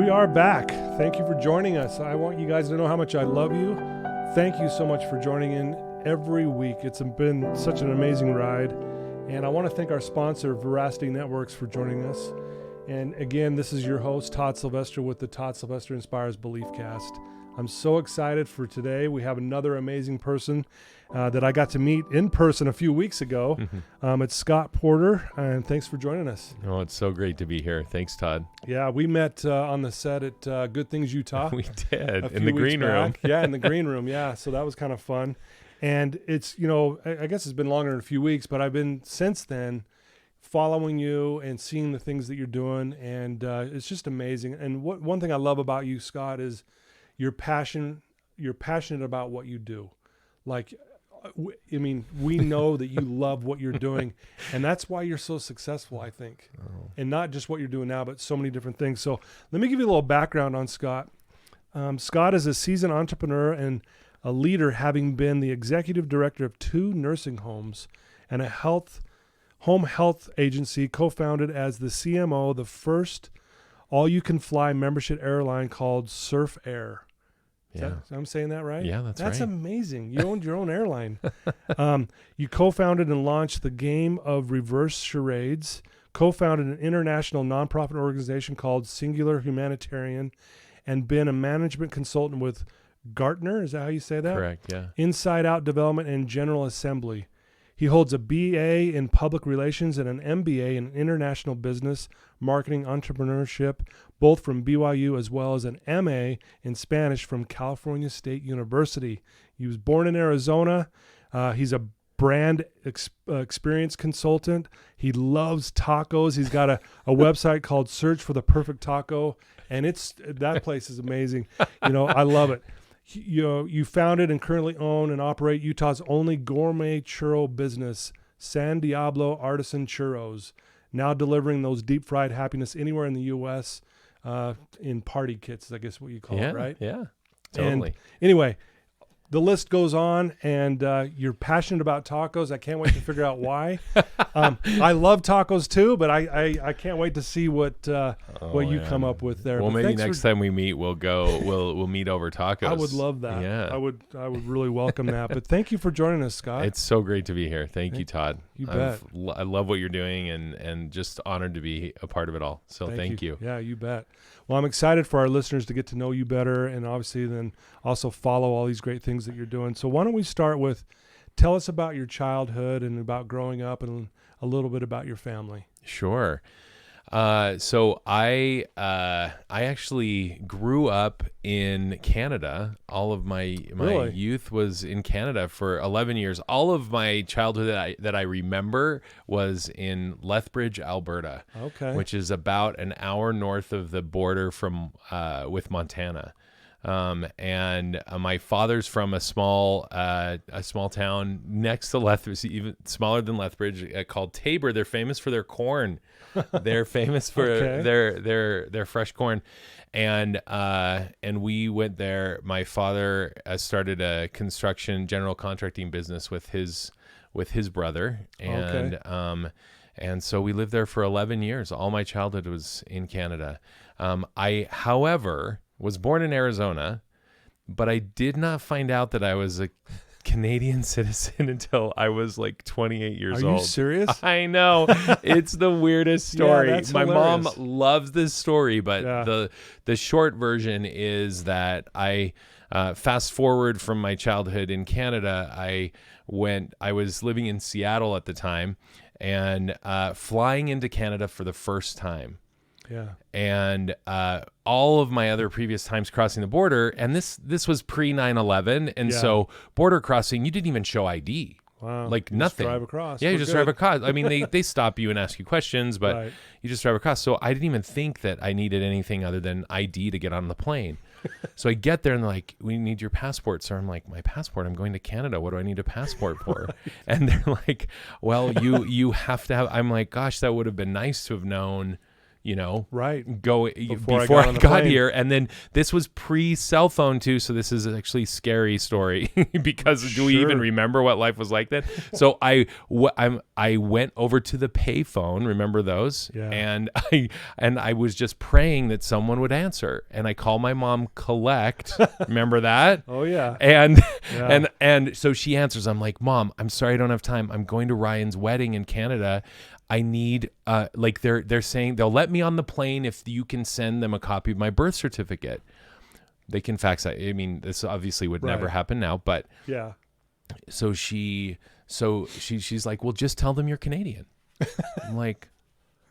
We are back. Thank you for joining us. I want you guys to know how much I love you. Thank you so much for joining in every week. It's been such an amazing ride. And I want to thank our sponsor, Veracity Networks, for joining us. And again, this is your host, Todd Sylvester, with the Todd Sylvester Inspires Belief Cast. I'm so excited for today. We have another amazing person that I got to meet in person a few weeks ago. It's Scott Porter, and thanks for joining us. Oh, it's so great to be here. Thanks, Todd. Yeah, we met on the set at Good Things Utah. We did, in the green room. Yeah, in the green room, yeah. So that was kind of fun. And it's, I guess it's been longer than a few weeks, but I've been, since then, following you and seeing the things that you're doing, and it's just amazing. And one thing I love about you, Scott, is you're passionate about what you do. Like, we know that you love what you're doing, and that's why you're so successful, I think. And not just what you're doing now, but so many different things. So let me give you a little background on Scott. Scott is a seasoned entrepreneur and a leader, having been the executive director of 2 nursing homes and a home health agency, co-founded as the CMO, the first all-you-can-fly membership airline called Surf Air. I'm saying that right? Yeah, that's right. That's amazing. You owned your own airline. You co-founded and launched the game of reverse charades, co-founded an international nonprofit organization called Singular Humanitarian, and been a management consultant with Gartner. Is that how you say that? Correct, yeah. Inside Out Development and General Assembly. He holds a BA in Public Relations and an MBA in International Business, Marketing, Entrepreneurship, both from BYU, as well as an MA in Spanish from California State University. He was born in Arizona. He's a brand experience consultant. He loves tacos. He's got a website called Search for the Perfect Taco, and that place is amazing. I love it. You founded and currently own and operate Utah's only gourmet churro business, San Diablo Artisan Churros, now delivering those deep fried happiness anywhere in the U.S. In party kits, I guess what you call it, right? Yeah, totally. And anyway, the list goes on, and you're passionate about tacos. I can't wait to figure out why. I love tacos too, but I can't wait to see what you come up with there. Well, but maybe next time we meet, we'll meet over tacos. I would love that. Yeah, I would really welcome that. But thank you for joining us, Scott. It's so great to be here. Thank you, Todd. You bet. I love what you're doing, and just honored to be a part of it all. So thank you. Yeah, you bet. Well, I'm excited for our listeners to get to know you better, and obviously then also follow all these great things that you're doing. So why don't we start with, tell us about your childhood and about growing up, and a little bit about your family. Sure. So I actually grew up in Canada. All of my Really? youth was in Canada for 11 years. All of my childhood that I remember was in Lethbridge, Alberta, which is about an hour north of the border from with Montana. And my father's from a small town next to Lethbridge, even smaller than Lethbridge, called Tabor. They're famous for their corn. They're famous for their fresh corn. And we went there. My father started a construction general contracting business with his brother. And so we lived there for 11 years. All my childhood was in Canada. I, however, was born in Arizona, but I did not find out that I was a Canadian citizen until I was like 28 years old. Are you serious? I know. It's the weirdest story. Yeah, that's my hilarious. mom loves this story, but the short version is that I fast forward from my childhood in Canada. I was living in Seattle at the time, and flying into Canada for the first time. Yeah. And all of my other previous times crossing the border, and this was pre 9/11, and so border crossing, you didn't even show ID. Wow. Like you nothing. Just drive across. Yeah, you just drive across. I mean, they stop you and ask you questions, but you just drive across. So I didn't even think that I needed anything other than ID to get on the plane. So I get there and they're like, we need your passport. So I'm like, my passport? I'm going to Canada. What do I need a passport for? And they're like, well, you have to have. I'm like, gosh, that would have been nice to have known right go before I got here. And then this was pre-cell phone too, so this is actually a scary story because do we even remember what life was like then? So I went over to the payphone, remember those? Yeah. And I was just praying that someone would answer, and I called my mom Collect. Remember that? Oh yeah. And so she answers. I'm like, Mom, I'm sorry I don't have time. I'm going to Ryan's wedding in Canada. I need they're saying they'll let me on the plane if you can send them a copy of my birth certificate. They can fax that. I mean, this obviously would never happen now, but yeah. So she's like, well, just tell them you're Canadian. I'm like,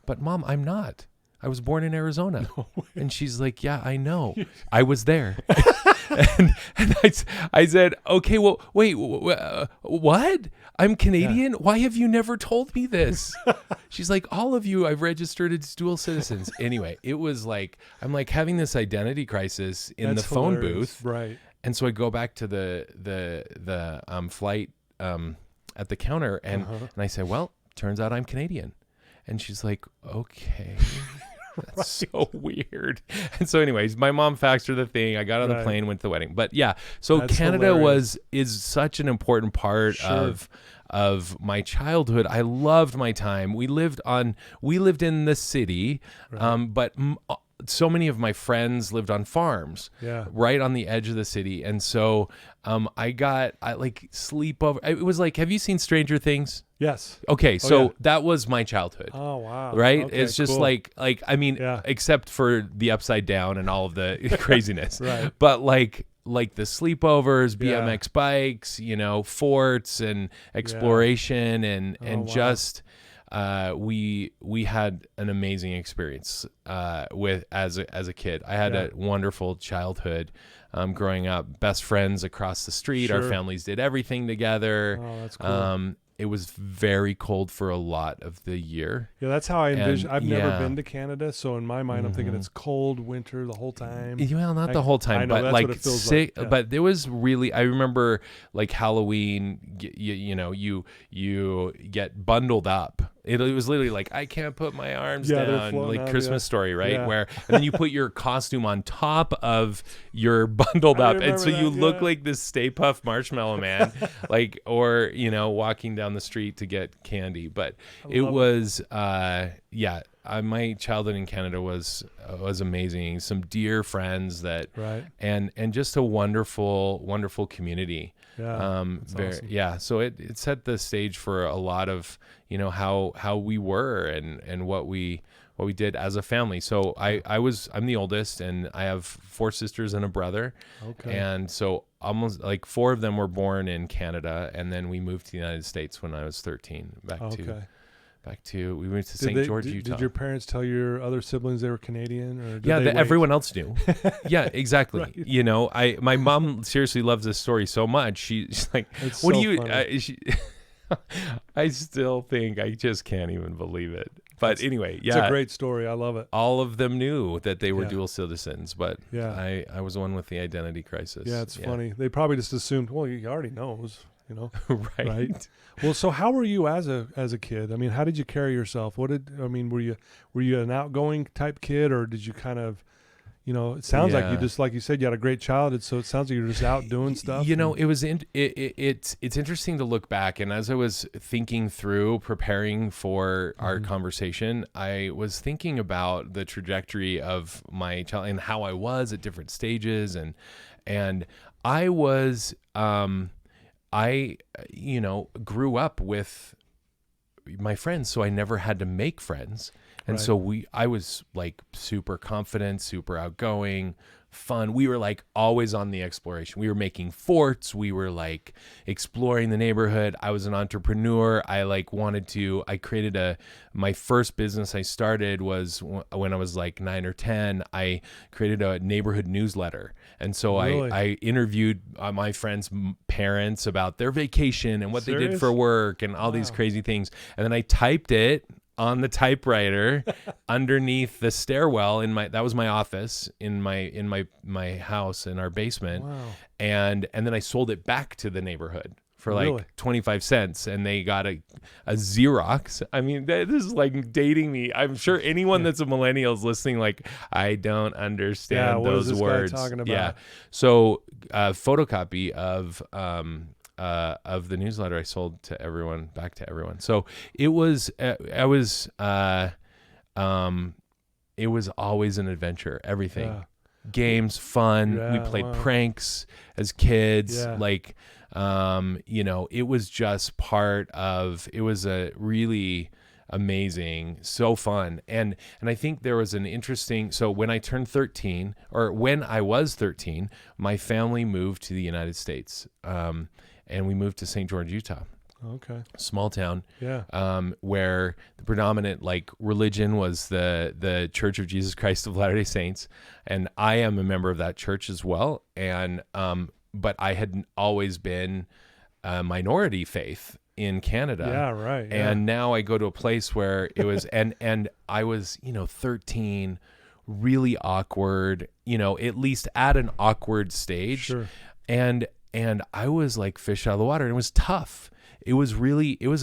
but Mom, I'm not. I was born in Arizona. No way. And she's like, yeah, I know. I was there. and I said, okay, well, wait, what? I'm Canadian? Yeah. Why have you never told me this? She's like, all of you I've registered as dual citizens. Anyway, it was like, I'm like having this identity crisis in the phone booth. Right. And so I go back to the flight at the counter and I say, well, turns out I'm Canadian. And she's like, okay. That's so weird. And so anyways, my mom faxed her the thing. I got on the plane, went to the wedding. But yeah, so that's Canada is such an important part of my childhood. I loved my time. We lived in the city, but so many of my friends lived on farms, right on the edge of the city. And so I like sleepover. It was like, have you seen Stranger Things? Yes. Okay, so that was my childhood. Oh wow! Right? Okay, it's just cool. like I mean, except for the upside down and all of the craziness. Right. But like the sleepovers, BMX bikes, forts and exploration and just we had an amazing experience with as a kid. I had a wonderful childhood. Growing up, best friends across the street. Our families did everything together. Oh, that's cool. It was very cold for a lot of the year. Yeah, that's how I envision. I've never been to Canada, so in my mind, I'm thinking it's cold winter the whole time. Well, not the whole time, but that's like what it feels like. Yeah. But there was really. I remember like Halloween. You get bundled up. It was literally like, I can't put my arms down, like Christmas Story, right? Yeah. Where and then you put your costume on top of your bundled up, and so you look like this Stay Puft Marshmallow Man, like, or walking down the street to get candy. But it was, my childhood in Canada was amazing. Some dear friends and just a wonderful community. Yeah, awesome. So it set the stage for a lot of how we were and what we did as a family. So I'm the oldest, and I have 4 sisters and a brother. Okay. And so almost like 4 of them were born in Canada, and then we moved to the United States when I was 13. We moved to St. George, Utah. Did your parents tell your other siblings they were Canadian, or everyone else knew? Yeah, exactly. Right. My mom seriously loves this story so much. She's like, it's "What so do you?" funny. I still think I just can't even believe it. But anyway, it's a great story. I love it. All of them knew that they were dual citizens, but I was the one with the identity crisis. Yeah, it's funny. They probably just assumed, well, he already knows. Right. Well, so how were you as a kid? I mean, how did you carry yourself? Were you an outgoing type kid, or did you kind of, it sounds like you just, like you said, you had a great childhood, so it sounds like you're just out doing stuff. It was it's interesting to look back, and as I was thinking through preparing for our conversation, I was thinking about the trajectory of my child and how I was at different stages, and I was I grew up with my friends, so I never had to make friends. And so I was like super confident, super outgoing, fun. We were like always on the exploration. We were making forts. We were like exploring the neighborhood. I was an entrepreneur. I created my first business I started was when I was like 9 or 10. I created a neighborhood newsletter. And so I interviewed my friends' parents about their vacation and what they did for work and all these crazy things. And then I typed it on the typewriter underneath the stairwell that was my office in my house in our basement. Wow. And then I sold it back to the neighborhood for like 25 cents, and they got a Xerox. I mean, this is like dating me. I'm sure anyone that's a millennial is listening like, I don't understand those words. Guy talking about? Yeah. So photocopy of the newsletter I sold to everyone, back to everyone. So it was it was always an adventure, everything. Yeah. Games, fun. We played pranks as kids. Yeah. Like, it was just it was a really amazing, so fun. And I think there was an interesting, so when I turned 13, or when I was 13, my family moved to the United States. And we moved to St. George, Utah. Okay. Small town. Yeah. Where the predominant religion was the Church of Jesus Christ of Latter-day Saints, and I am a member of that church as well. And but I had always been a minority faith in Canada. Yeah, right. Yeah. And now I go to a place where it was, and I was 13, really awkward. At least at an awkward stage. Sure. And I was like fish out of the water, and it was tough. It was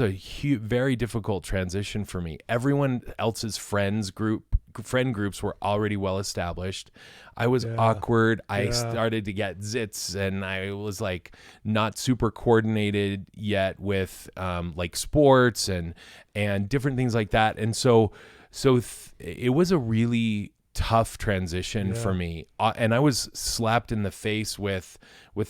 a very difficult transition for me. Everyone else's friend groups were already well established. I was awkward. I started to get zits, and I was like not super coordinated yet with like sports and different things like that. And so it was a really tough transition for me, and I was slapped in the face with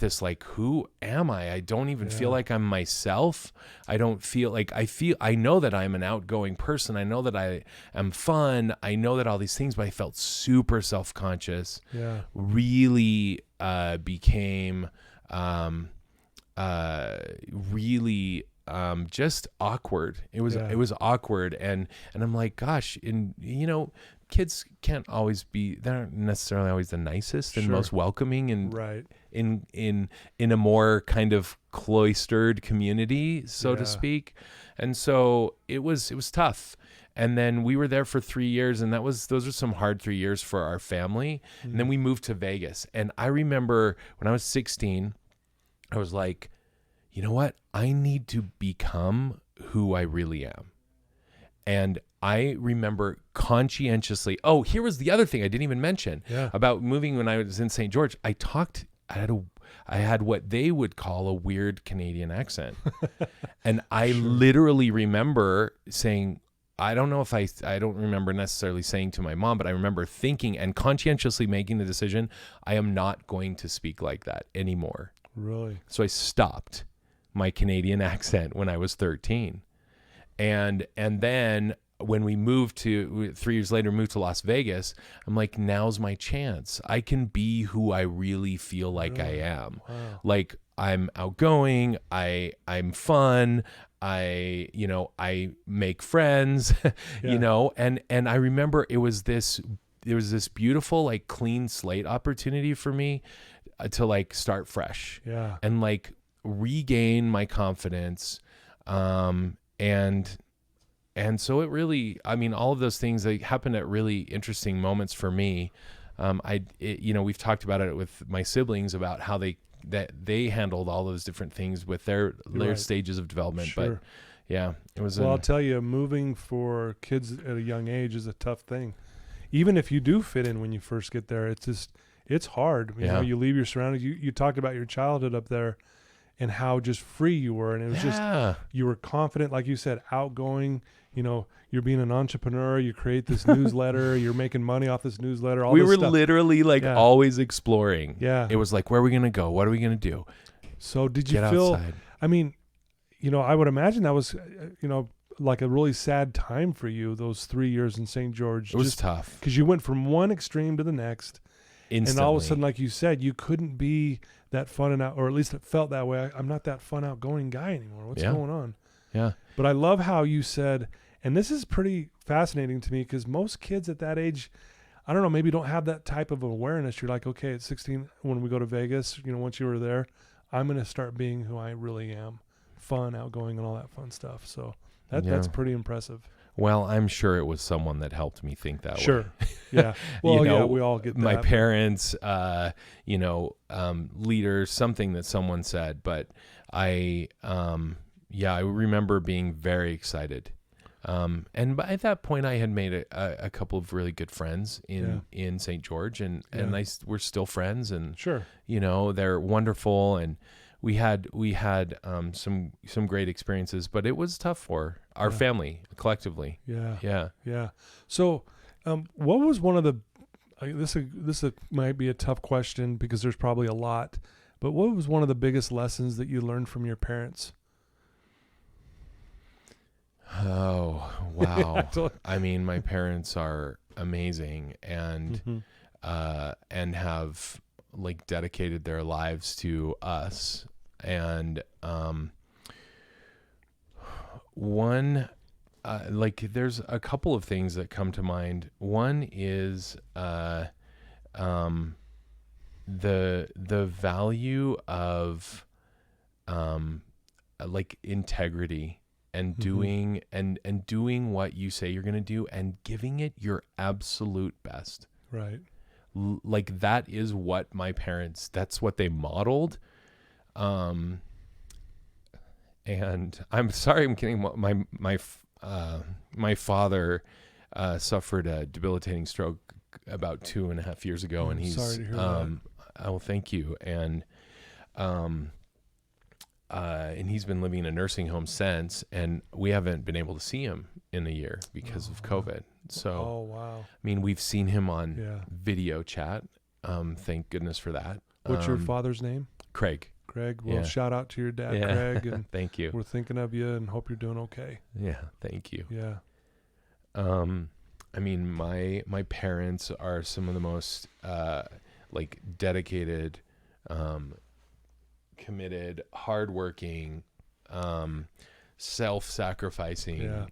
this, like, who am I? I don't even feel like I'm myself. I don't feel like I know that I'm an outgoing person. I know that I am fun. I know that all these things, but I felt super self-conscious. Yeah. Really became really just awkward. It was awkward, and I'm like, gosh, kids can't always they're not necessarily always the nicest and most welcoming, and right. in a more kind of cloistered community, so to speak. And so it was tough. And then we were there for 3 years, and those are some hard 3 years for our family. Mm-hmm. And then we moved to Vegas. And I remember when I was 16, I was like, you know what? I need to become who I really am. And I remember conscientiously. Oh, here was the other thing I didn't even mention about moving when I was in St. George. I had what they would call a weird Canadian accent. And I literally remember saying, I don't remember necessarily saying to my mom, but I remember thinking and conscientiously making the decision, I am not going to speak like that anymore. Really? So I stopped my Canadian accent when I was 13. And then when we 3 years later, moved to Las Vegas, I'm like, now's my chance. I can be who I really feel like I am. Wow. Like, I'm outgoing. I'm fun. I make friends, and I remember there was this beautiful, like, clean slate opportunity for me to like start fresh and like regain my confidence. And so it really, all of those things, they happened at really interesting moments for me. We've talked about it with my siblings about how they handled all those different things with their stages of development. Sure. But yeah, it was. Well, I'll tell you, moving for kids at a young age is a tough thing. Even if you do fit in when you first get there, it's hard. You know, you leave your surroundings. You talked about your childhood up there and how just free you were. And it was just, you were confident, like you said, outgoing. You're being an entrepreneur. You create this newsletter. You're making money off this newsletter. We were literally always exploring. Yeah. It was like, where are we going to go? What are we going to do? So did you feel, outside. I would imagine that was, like a really sad time for you, those 3 years in St. George. It was tough. Because you went from one extreme to the next. Instantly. And all of a sudden, like you said, you couldn't be that fun or at least it felt that way. I'm not that fun, outgoing guy anymore. What's going on? Yeah. But I love how you said, and this is pretty fascinating to me because most kids at that age, I don't know, maybe don't have that type of awareness. You're like, okay, at 16, when we go to Vegas, once you were there, I'm going to start being who I really am. Fun, outgoing, and all that fun stuff. So that's pretty impressive. Well, I'm sure it was someone that helped me think that way. Sure. Yeah. Well, yeah, we all get that. My parents, leaders, something that someone said, but I remember being very excited. And by that point I had made a couple of really good friends in St. George, and we're still friends, and sure, they're wonderful, and we had some great experiences, but it was tough for our family collectively. Yeah. So, what was one of the, this might be a tough question because there's probably a lot, but what was one of the biggest lessons that you learned from your parents? Oh, wow. I mean, my parents are amazing and have like dedicated their lives to us. And, there's a couple of things that come to mind. One is, the value of, integrity and doing and doing what you say you're going to do and giving it your absolute best. Right. Like that is what my parents, that's what they modeled. And I'm sorry, I'm kidding. My father suffered a debilitating stroke about 2.5 years ago, and he's sorry to hear that. Oh, thank you. And he's been living in a nursing home since, and we haven't been able to see him in a year because of COVID. So, I mean, we've seen him on video chat. Thank goodness for that. What's your father's name? Craig. Well, shout out to your dad, Craig. And thank you. We're thinking of you and hope you're doing okay. Yeah. Thank you. Yeah. I mean, my parents are some of the most, dedicated, committed, hardworking, self-sacrificing,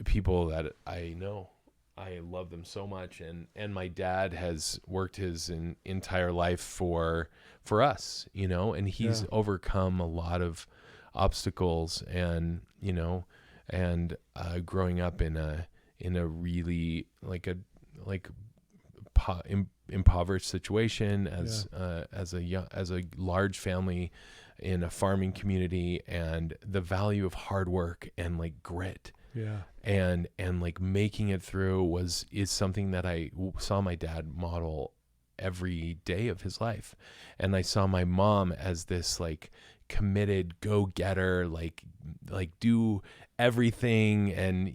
people that I know. I love them so much, and my dad has worked his entire life for us, and he's overcome a lot of obstacles, and growing up in a really impoverished situation as a large family in a farming community, and the value of hard work and like grit. And making it through is something that I saw my dad model every day of his life. And I saw my mom as this like committed go-getter, like do everything and,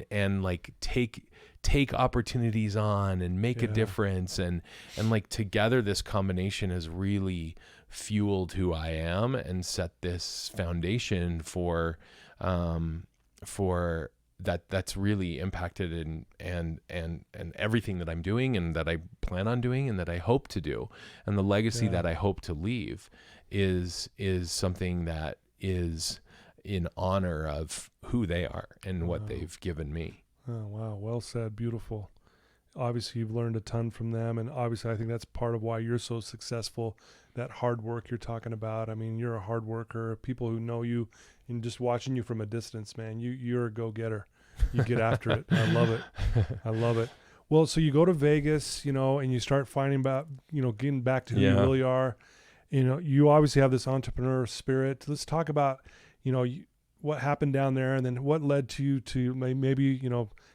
and like take opportunities on and make a difference. And like together, this combination has really fueled who I am and set this foundation for that's really impacted and everything that I'm doing and that I plan on doing and that I hope to do, and the legacy that I hope to leave is something that is in honor of who they are and what they've given me. Oh, wow. Well said. Beautiful. Obviously you've learned a ton from them, and obviously I think that's part of why you're so successful, that hard work you're talking about. I mean, you're a hard worker. People who know you and just watching you from a distance, man, you're a go-getter. You get after it. I love it. I love it. Well, so you go to Vegas, and you start finding about, getting back to who you really are. You obviously have this entrepreneur spirit. Let's talk about, what happened down there, and then what led to you to maybe,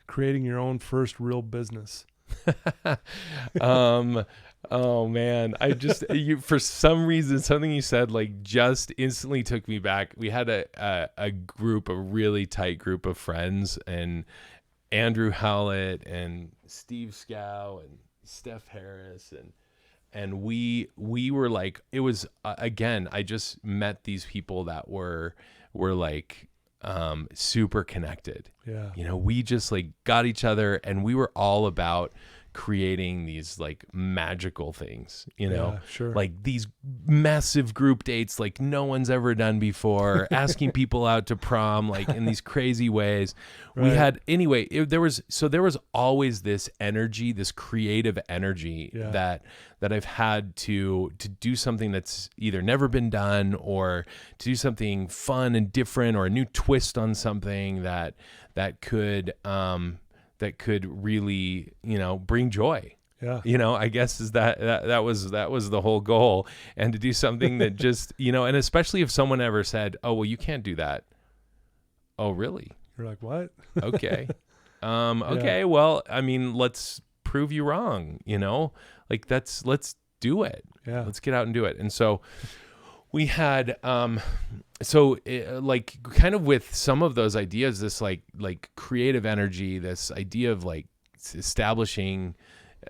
creating your own first real business. Oh man, I just for some reason something you said just instantly took me back. We had a really tight group of friends, and Andrew Howlett and Steve Scow and Steph Harris, and we were like, it was again, I just met these people that were super connected. Yeah. We just got each other, and we were all about creating these like magical things, you know, sure. like these massive group dates like no one's ever done before, asking people out to prom, like in these crazy ways. Right. We had, anyway, there was always this energy, this creative energy that I've had to do something that's either never been done, or to do something fun and different, or a new twist on something that could really, you know, bring joy. Yeah. You know, I guess is that was the whole goal, and to do something that just, you know, and especially if someone ever said, "Oh, well, you can't do that." Oh, really? You're like, what? Okay. Okay. Well, I mean, let's prove you wrong, you know, like let's do it. Yeah. Let's get out and do it. And so we had, like kind of with some of those ideas, this like creative energy, this idea of like establishing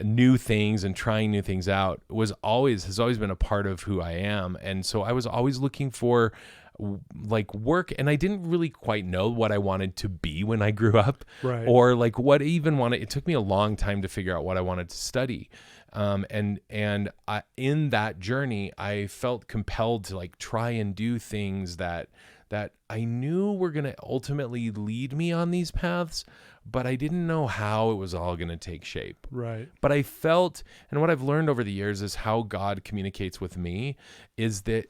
new things and trying new things out has always been a part of who I am. And so I was always looking for like work, and I didn't really quite know what I wanted to be when I grew up, right, or like what I even wanted. It took me a long time to figure out what I wanted to study. And in that journey, I felt compelled to like try and do things that I knew were going to ultimately lead me on these paths, but I didn't know how it was all going to take shape. Right. But I felt, and what I've learned over the years is how God communicates with me is that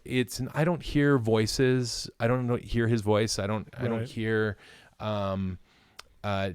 I don't hear voices. I don't hear his voice. I don't hear,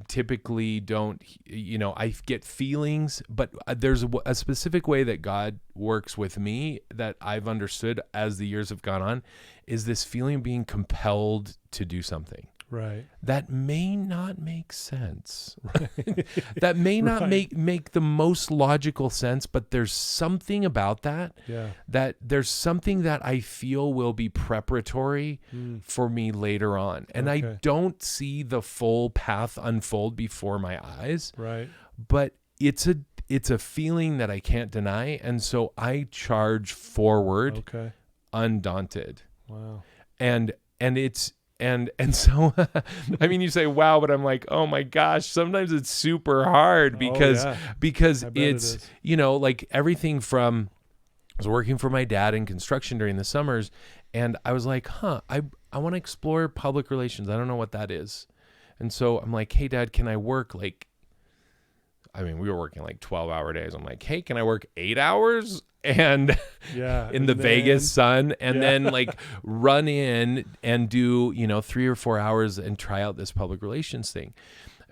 typically don't, you know, I get feelings, but there's a specific way that God works with me that I've understood as the years have gone on, is this feeling of being compelled to do something. Right. That may not make sense. Right. That may not make the most logical sense, but there's something about that. Yeah. That there's something that I feel will be preparatory for me later on. And I don't see the full path unfold before my eyes. Right. But it's a feeling that I can't deny. And so I charge forward undaunted. Wow. And it's, and so, I mean, you say, wow, but I'm like, oh my gosh, sometimes it's super hard because it's, you know, like everything from, I was working for my dad in construction during the summers, and I was like, I want to explore public relations. I don't know what that is. And so I'm like, hey Dad, can I work we were working like 12-hour days. I'm like, hey, can I work 8 hours? And in the Vegas sun, and then like run in and do, you know, 3 or 4 hours and try out this public relations thing.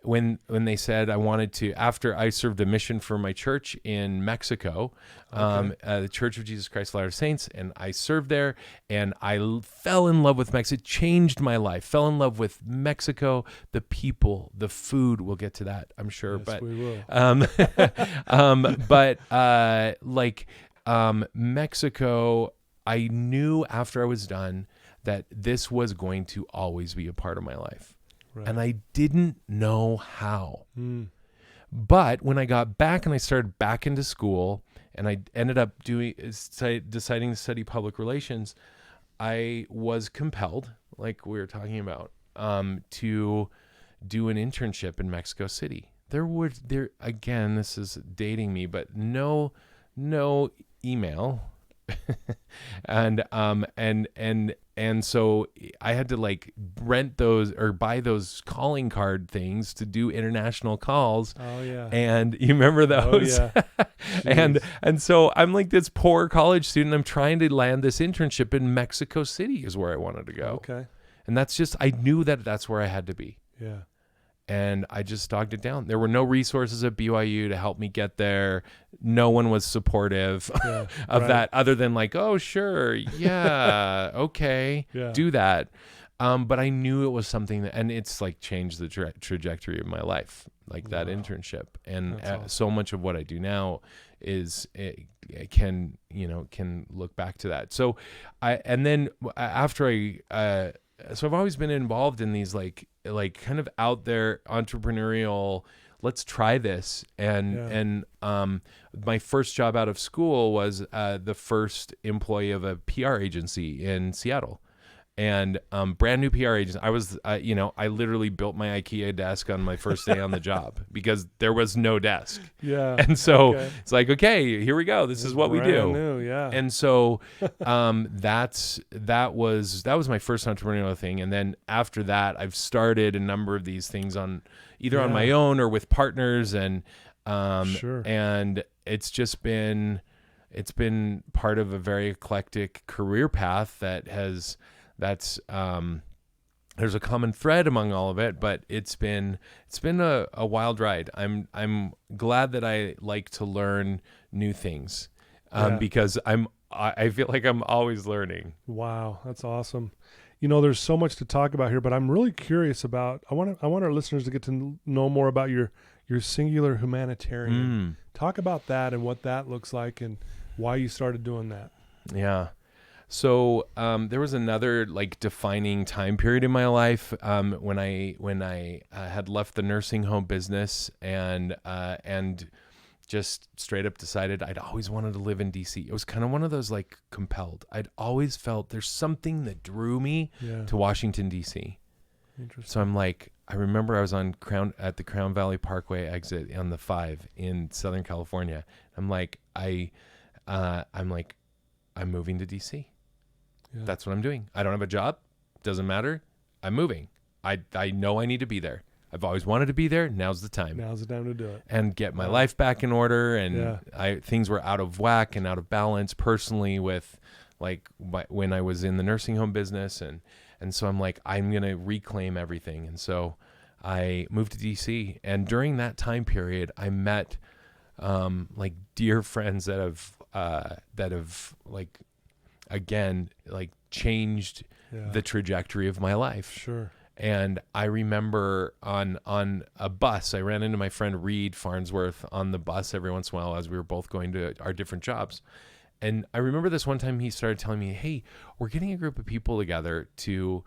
When they said I wanted to, after I served a mission for my church in Mexico, the Church of Jesus Christ of Latter-day Saints, and I served there, and I fell in love with Mexico. It changed my life. Fell in love with Mexico, the people, the food. We'll get to that, I'm sure. Yes, but we will. Mexico, I knew after I was done that this was going to always be a part of my life. Right. And I didn't know how. But when I got back and I started back into school, and I ended up deciding to study public relations, I was compelled, like we were talking about, to do an internship in Mexico City. There again, this is dating me, but no email. and so I had to like rent those or buy those calling card things to do international calls. Oh yeah. And you remember those? Oh yeah. and so I'm like this poor college student. I'm trying to land this internship in Mexico City is where I wanted to go. Okay. And that's just, I knew that that's where I had to be. Yeah. And I just dogged it down. There were no resources at BYU to help me get there. No one was supportive of that, other than like, oh, sure, yeah, okay, do that. But I knew it was something that, and it's like changed the trajectory of my life, like that internship. And awesome. So much of what I do now is it can look back to that. So so I've always been involved in these like kind of out there entrepreneurial, let's try this. And my first job out of school was the first employee of a PR agency in Seattle. and brand new PR agents. I was, I literally built my IKEA desk on my first day on the job because there was no desk. Yeah. And so it's like, okay, here we go. This is what we do. New, yeah. And so that was my first entrepreneurial thing. And then after that, I've started a number of these things on either on my own or with partners, and and it's just been part of a very eclectic career path that's there's a common thread among all of it, but it's been a wild ride. I'm glad that I like to learn new things because I feel like I'm always learning. Wow, that's awesome. There's so much to talk about here, but I'm really curious about. I want our listeners to get to know more about your singular humanitarian. Talk about that and what that looks like and why you started doing that. Yeah. So there was another defining time period in my life when I had left the nursing home business and just straight up decided I'd always wanted to live in DC. It was kind of one of those compelled. I'd always felt there's something that drew me to Washington DC. Interesting. So I'm I remember I was at the Crown Valley Parkway exit on the 5 in Southern California. I'm I'm moving to DC. Yeah. That's what I'm doing. I don't have a job. Doesn't matter. I'm moving. I know I need to be there. I've always wanted to be there. Now's the time. Now's the time to do it. And get my life back in order. And things were out of whack and out of balance personally with when I was in the nursing home business. And so I'm I'm going to reclaim everything. And so I moved to DC. And during that time period, I met dear friends that have again changed the trajectory of my life. Sure. And I remember on a bus, I ran into my friend Reed Farnsworth on the bus every once in a while as we were both going to our different jobs. And I remember this one time he started telling me, hey, we're getting a group of people together to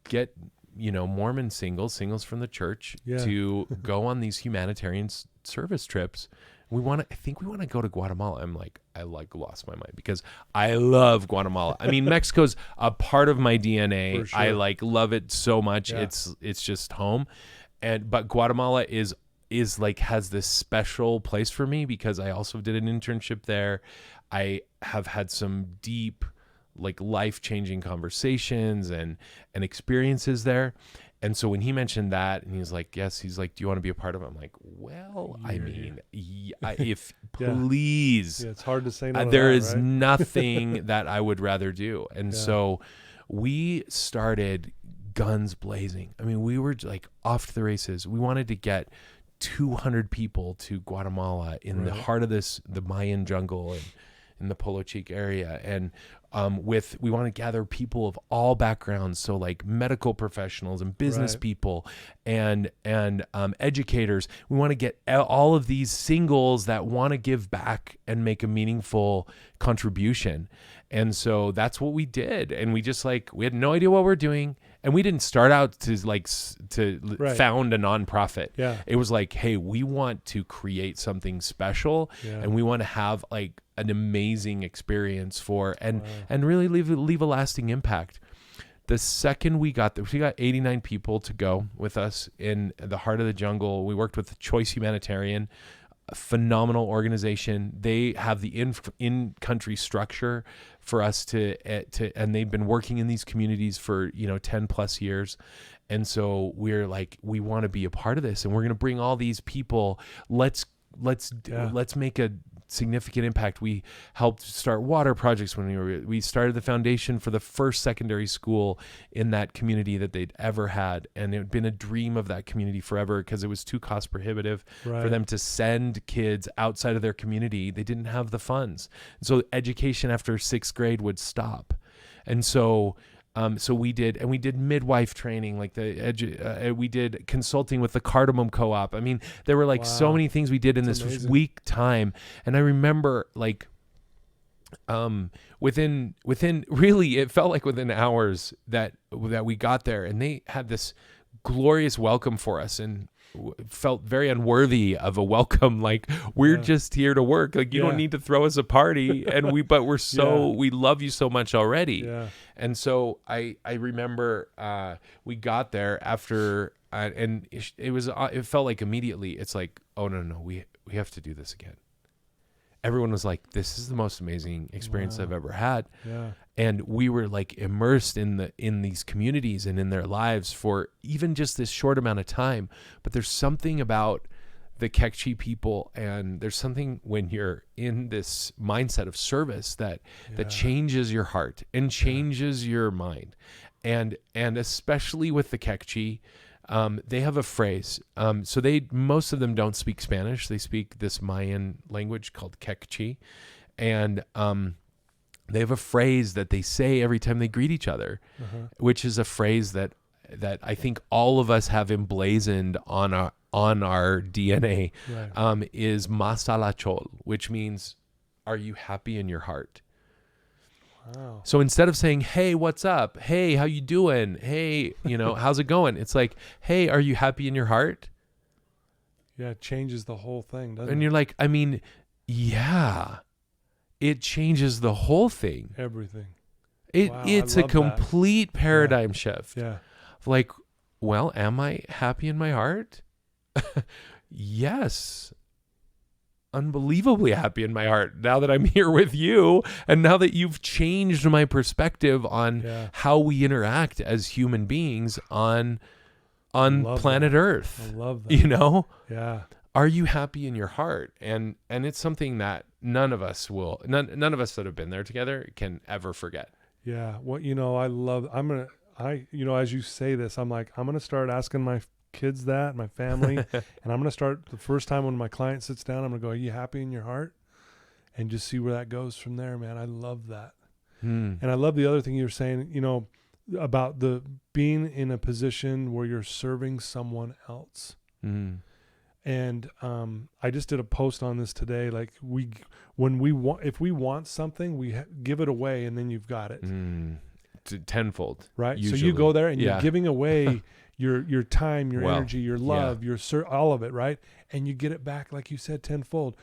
get, Mormon singles from the church to go on these humanitarian service trips. I think we want to go to Guatemala. I'm I lost my mind because I love Guatemala. I mean, Mexico's a part of my DNA. Sure. I love it so much. Yeah. It's just home. But Guatemala is has this special place for me because I also did an internship there. I have had some deep, life-changing conversations and experiences there. And so when he mentioned that, and he's yes, he's do you want to be a part of it? I'm well, I mean, if please. Yeah, it's hard to say no to there that, is right? nothing that I would rather do. And so we started guns blazing. I mean, we were off to the races. We wanted to get 200 people to Guatemala in the heart of the Mayan jungle and in the Polo Chic area. And we want to gather people of all backgrounds, so medical professionals and business people and educators. We want to get all of these singles that want to give back and make a meaningful contribution. And so that's what we did. And we just we had no idea what we're doing. And we didn't start out to found a nonprofit. Yeah. It was hey, we want to create something special and we want to have an amazing experience and really leave a lasting impact. The second we got there, we got 89 people to go with us in the heart of the jungle. We worked with Choice Humanitarian, a phenomenal organization. They have the in-country structure for us to and they've been working in these communities for 10 plus years. And so we're we want to be a part of this, and we're going to bring all these people. Let's make a significant impact. We helped start water projects when we started the foundation for the first secondary school in that community that they'd ever had, and it had been a dream of that community forever because it was too cost prohibitive for them to send kids outside of their community. They didn't have the funds, and so education after 6th grade would stop. And so we did midwife training, we did consulting with the Cardamom Co-op. I mean, there were so many things we did in this week time. And I remember within really, it felt like within hours that we got there, and they had this glorious welcome for us. And felt very unworthy of a welcome. Like, we're just here to work. Like, you don't need to throw us a party. But we're we love you so much already. Yeah. And so I remember we got there after, and it felt like immediately it's like, oh no, we have to do this again. Everyone was like, this is the most amazing experience I've ever had. Yeah. And we were like immersed in these communities and in their lives for even just this short amount of time. But there's something about the Kekchi people, and there's something when you're in this mindset of service that changes your heart and changes your mind. And especially with the Kekchi, they have a phrase. So most of them don't speak Spanish. They speak this Mayan language called Kekchi. And they have a phrase that they say every time they greet each other, which is a phrase that I think all of us have emblazoned on our DNA, is Masalachol, which means, are you happy in your heart? Wow. So instead of saying, hey, what's up? Hey, how you doing? Hey, how's it going? It's like, hey, are you happy in your heart? Yeah, it changes the whole thing, doesn't it? And you're like, I mean, yeah, it changes the whole thing. Everything. It's a complete paradigm shift. Yeah. Like, well, am I happy in my heart? Yes. Unbelievably happy in my heart now that I'm here with you, and now that you've changed my perspective on how we interact as human beings on planet Earth. I love that. Yeah. Are you happy in your heart? And it's something that none of us that have been there together can ever forget. Yeah. Well, I love, as you say this, I'm like, I'm going to start asking my kids that, my family, and I'm going to start the first time when my client sits down, I'm going to go, are you happy in your heart? And just see where that goes from there, man. I love that. And I love the other thing you were saying, about the being in a position where you're serving someone else. And I just did a post on this today. Like, if we want something, we give it away, and then you've got it tenfold, right? Usually. So you go there and you're giving away your time, your energy, your love, all of it, right? And you get it back, like you said, tenfold.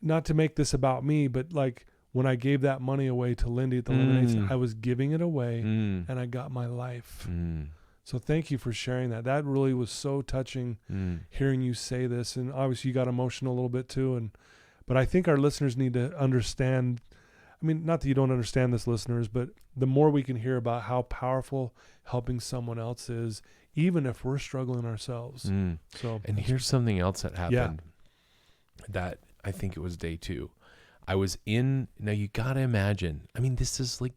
Not to make this about me, but like when I gave that money away to Lindy at the Lemonade Stand, I was giving it away, and I got my life. So thank you for sharing that. That really was so touching, hearing you say this. And obviously you got emotional a little bit too. But I think our listeners need to understand, I mean, not that you don't understand this, listeners, but the more we can hear about how powerful helping someone else is, even if we're struggling ourselves. And here's something else that happened that I think it was day 2. I was now you got to imagine, I mean, this is like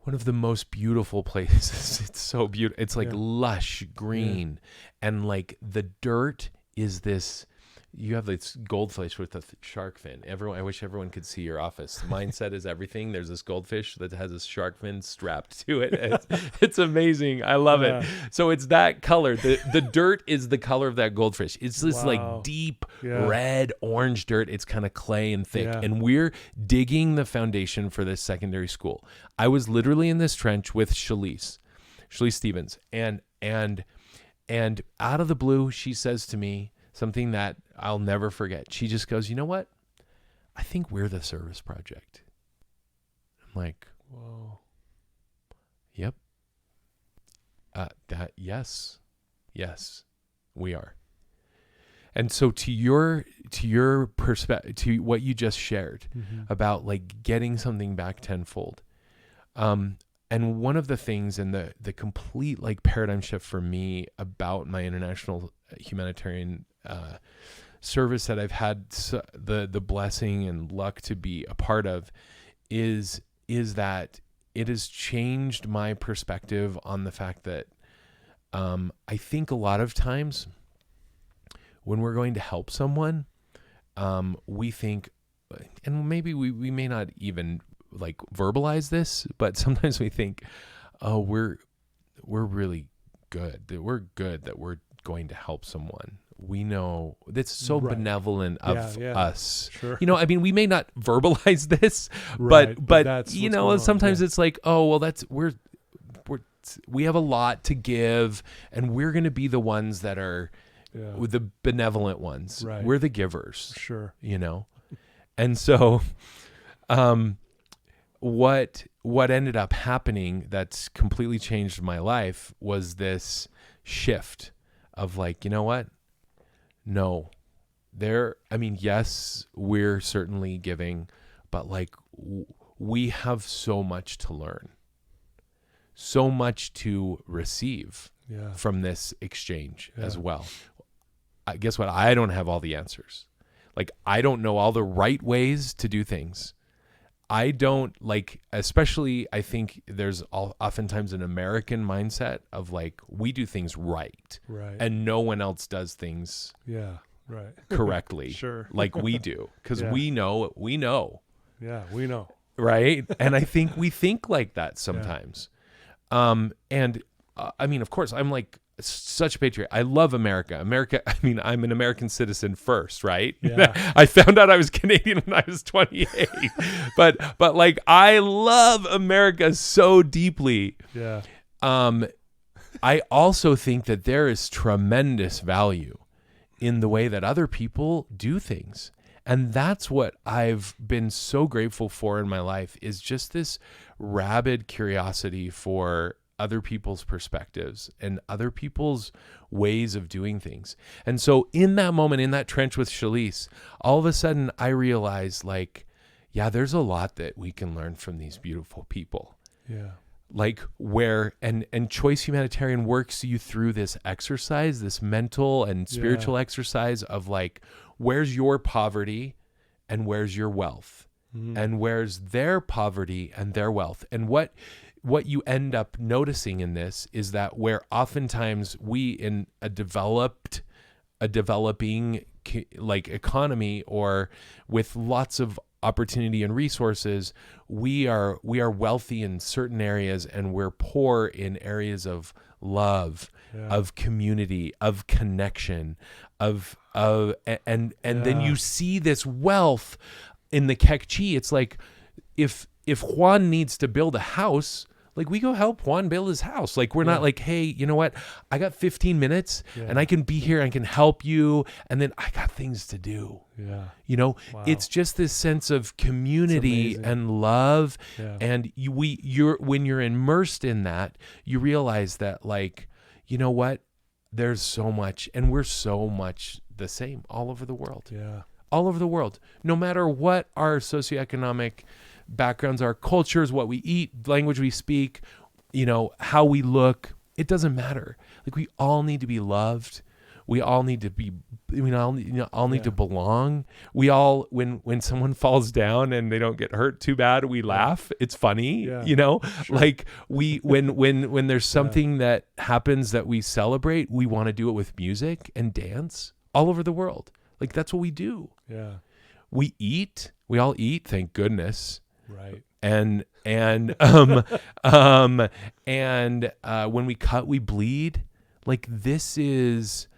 one of the most beautiful places. It's so beautiful. It's like lush green, and like the dirt is this, you have this goldfish with a shark fin. I wish everyone could see your office. The mindset is everything. There's this goldfish that has a shark fin strapped to it. It's amazing. I love it. So it's that color. The dirt is the color of that goldfish. It's this like deep red, orange dirt. It's kind of clay and thick. And we're digging the foundation for this secondary school. I was literally in this trench with Shalise Stevens. And out of the blue, she says to me something that I'll never forget. She just goes, you know what? I think we're the service project. I'm like, whoa. Yep. Yes, we are. And so to your perspective, to what you just shared about like getting something back tenfold. And one of the things and the complete like paradigm shift for me about my international humanitarian service that I've had the blessing and luck to be a part of is that it has changed my perspective on the fact that I think a lot of times when we're going to help someone, we think, and maybe we may not even like verbalize this, but sometimes we think, oh, we're really good. That we're good that we're going to help someone. We know that's so benevolent of us. Sure. I mean, we may not verbalize this, but sometimes it's like, oh, well, we have a lot to give, and we're going to be the ones that are with the benevolent ones. Right. We're the givers. Sure. You know? And so what ended up happening that's completely changed my life was this shift of like, you know what? No. Yes, we're certainly giving, but like we have so much to learn, so much to receive from this exchange as well. Guess what? I don't have all the answers. Like, I don't know all the right ways to do things. I don't especially I think there's oftentimes an American mindset of like, we do things right. And no one else does things correctly. Sure. Like we do. Because we know. Yeah, we know. Right? And I think we think like that sometimes. Of course, I'm like such a patriot. I love America. I'm an American citizen first, right? Yeah. I found out I was Canadian when I was 28. but like, I love America so deeply. Yeah. I also think that there is tremendous value in the way that other people do things. And that's what I've been so grateful for in my life, is just this rabid curiosity for other people's perspectives and other people's ways of doing things. And so in that moment, in that trench with Shalise, all of a sudden I realized there's a lot that we can learn from these beautiful people. Yeah. Like where, and Choice Humanitarian works you through this exercise, this mental and spiritual exercise of like, where's your poverty and where's your wealth? And where's their poverty and their wealth? And what you end up noticing in this is that where oftentimes we in a developing like economy or with lots of opportunity and resources, we are wealthy in certain areas and we're poor in areas of love, of community, of connection, and then you see this wealth in the Kekchi. It's like if Juan needs to build a house, like we go help Juan build his house. Like we're not like, hey, you know what? I got 15 minutes and I can be here. I can help you. And then I got things to do. Yeah. You know, it's just this sense of community and love. Yeah. And when you're immersed in that, you realize that like, you know what? There's so much, and we're so much the same all over the world. Yeah. All over the world. No matter what our socioeconomic backgrounds, our cultures, what we eat, language we speak, you know, how we look, it doesn't matter. Like we all need to be loved. We all need to be, all need to belong. We all, when someone falls down and they don't get hurt too bad, we laugh. It's funny, you know, like when there's something that happens that we celebrate, we want to do it with music and dance all over the world. Like that's what we do. Yeah. We eat, we all eat, thank goodness. Right. And when we cut, we bleed. Like this is,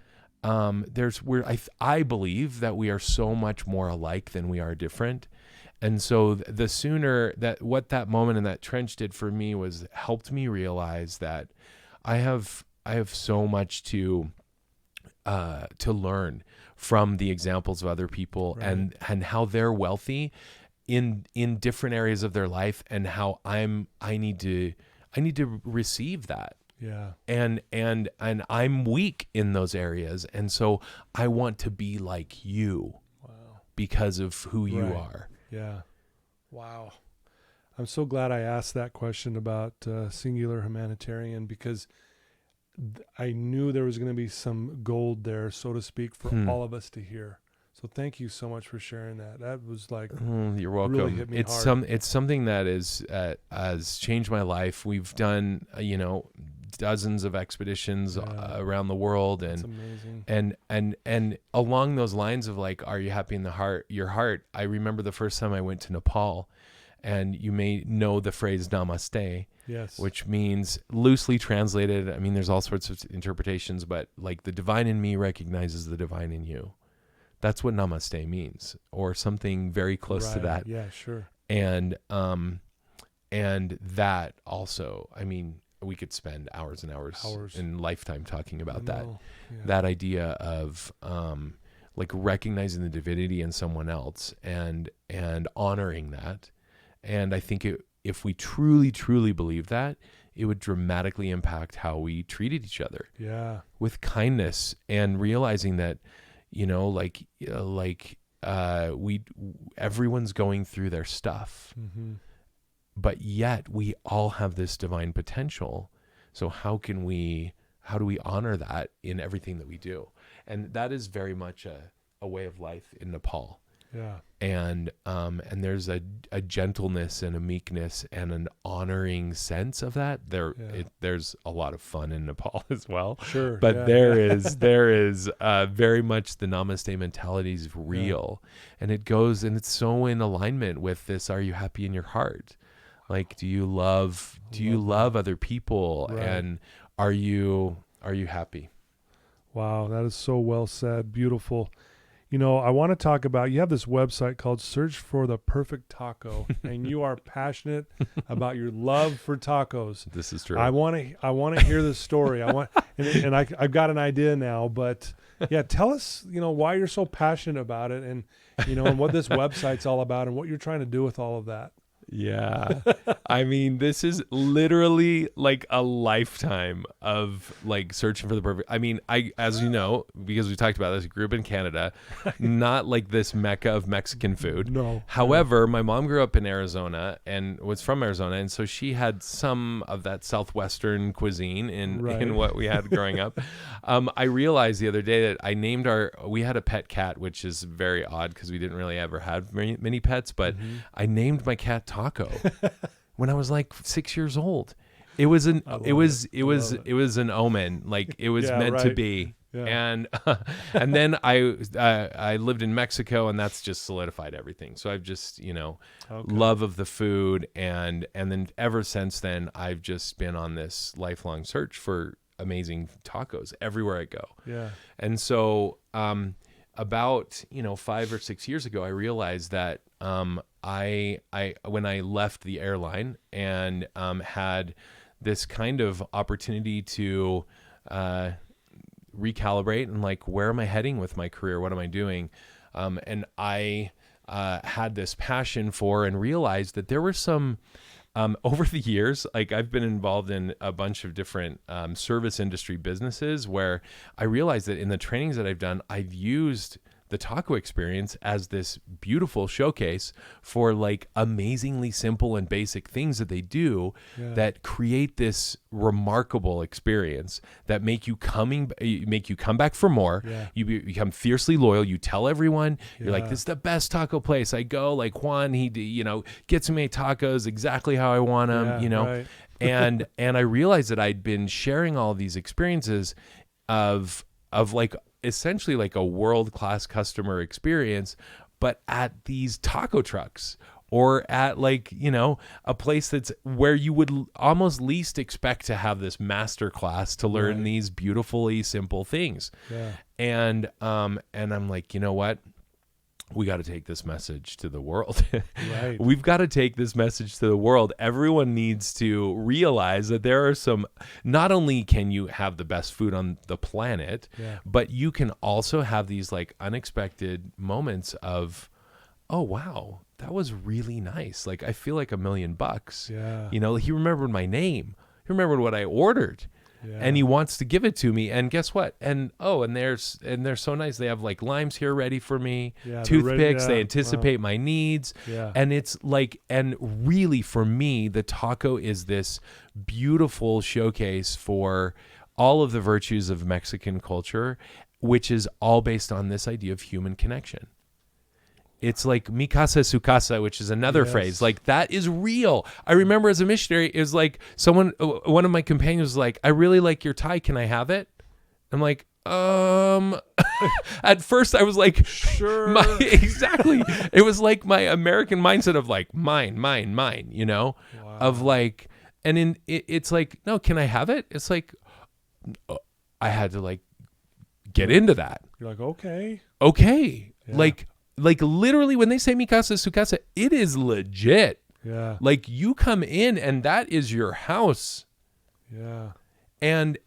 I believe that we are so much more alike than we are different. And so the sooner that what that moment in that trench did for me was helped me realize that I have so much to learn from the examples of other people and how they're wealthy in different areas of their life, and how I need to receive that. Yeah. And I'm weak in those areas, and so I want to be like you. Wow. Because of who you are. Yeah. Wow. I'm so glad I asked that question about singular humanitarian, because I knew there was going to be some gold there, so to speak, for all of us to hear. So thank you so much for sharing that. That was like, you're welcome. Really hit me hard. It's something that has changed my life. We've done, dozens of expeditions around the world, and amazing. and along those lines of like, are you happy in your heart? I remember the first time I went to Nepal, and you may know the phrase namaste. Yes. Which means, loosely translated, I mean, there's all sorts of interpretations, but like the divine in me recognizes the divine in you. That's what namaste means, or something very close to that. Yeah, sure. And that also, I mean, we could spend hours and hours in lifetime talking about that. Yeah. That idea of like recognizing the divinity in someone else and honoring that. And I think if we truly, truly believe that, it would dramatically impact how we treated each other. Yeah. With kindness and realizing that, everyone's going through their stuff, but yet we all have this divine potential. So how do we honor that in everything that we do? And that is very much a way of life in Nepal. Yeah. And there's a gentleness and a meekness and an honoring sense of that. There's a lot of fun in Nepal as well. Sure. But there is very much the namaste mentality is real. And it goes, and it's so in alignment with this, are you happy in your heart? Like, do you love other people? Right. And are you happy? Wow. That is so well said. Beautiful. I want to talk about, you have this website called Search for the Perfect Taco, and you are passionate about your love for tacos. This is true. I want to hear the story. I've got an idea now, but yeah, tell us, why you're so passionate about it, and and what this website's all about, and what you're trying to do with all of that. Yeah. I mean, this is literally like a lifetime of like searching for the perfect. I mean, as you know, because we talked about this, I grew up in Canada, not like this mecca of Mexican food. No. However, my mom grew up in Arizona and was from Arizona. And so she had some of that Southwestern cuisine in what we had growing up. I realized the other day that we had a pet cat, which is very odd because we didn't really ever have many pets, but I named my cat Taco when I was like 6 years old. It was an omen. Like it was meant to be. Yeah. And then I lived in Mexico, and that's just solidified everything. So I've just, love of the food. And then ever since then, I've just been on this lifelong search for amazing tacos everywhere I go. Yeah. And so, about 5 or 6 years ago, I realized that I when I left the airline and had this kind of opportunity to recalibrate and like, where am I heading with my career? What am I doing? And I had this passion for and realized that there were some over the years, like I've been involved in a bunch of different service industry businesses where I realized that in the trainings that I've done, I've used the taco experience as this beautiful showcase for like amazingly simple and basic things that they do that create this remarkable experience that make you come back for more. You become fiercely loyal. You tell everyone, you're like, this is the best taco place. I go, like Juan, he gets me tacos exactly how I want them, right. and I realized that I'd been sharing all these experiences of like essentially like a world-class customer experience, but at these taco trucks or at like, a place that's where you would almost least expect to have this master class to learn these beautifully simple things. Yeah. And I'm like, you know what? We got to take this message to the world. Right. We've got to take this message to the world. Everyone needs to realize that there are not only can you have the best food on the planet, but you can also have these like unexpected moments of, oh, wow, that was really nice. Like, I feel like $1 million. Yeah. He remembered my name. He remembered what I ordered. Yeah. And he wants to give it to me, and guess what? And they're so nice. They have like limes here ready for me, toothpicks. They anticipate my needs, and it's like, and really for me, the taco is this beautiful showcase for all of the virtues of Mexican culture, which is all based on this idea of human connection. It's like mi casa su casa, which is another phrase. Like, that is real. I remember as a missionary, it was like one of my companions was like, I really like your tie. Can I have it? I'm like, at first I was like, sure. Exactly. It was like my American mindset of like, mine, wow. Of like, and it's like, no, can I have it? It's like, I had to like get into that. You're like, okay. Yeah. Like literally when they say mi casa su casa, it is legit. Yeah. Like, you come in and that is your house. Yeah. And